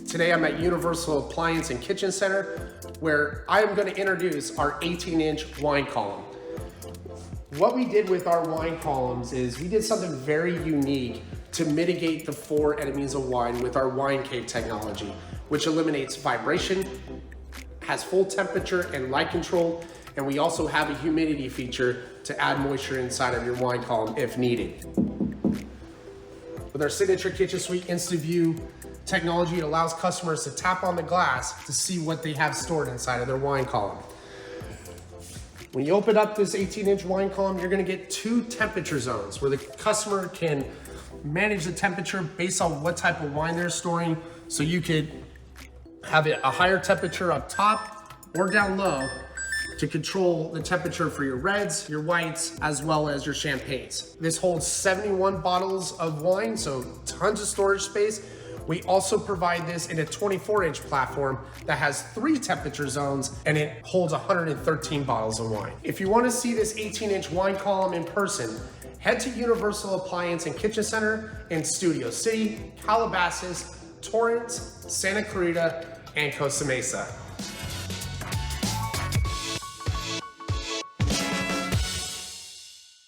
Today I'm at Universal Appliance and Kitchen Center, where I am going to introduce our 18-inch wine column. What we did with our wine columns is we did something very unique to mitigate the 4 enemies of wine with our wine cave technology, which eliminates vibration, has full temperature and light control, and we also have a humidity feature to add moisture inside of your wine column if needed. With our signature kitchen suite InstaView technology, it allows customers to tap on the glass to see what they have stored inside of their wine column. When you open up this 18-inch wine column, you're gonna get 2 temperature zones where the customer can manage the temperature based on what type of wine they're storing. So you could have a higher temperature up top or down low to control the temperature for your reds, your whites, as well as your champagnes. This holds 71 bottles of wine, so tons of storage space. We also provide this in a 24-inch platform that has 3 temperature zones, and it holds 113 bottles of wine. If you want to see this 18-inch wine column in person, head to Universal Appliance and Kitchen Center in Studio City, Calabasas, Torrance, Santa Clarita, and Costa Mesa.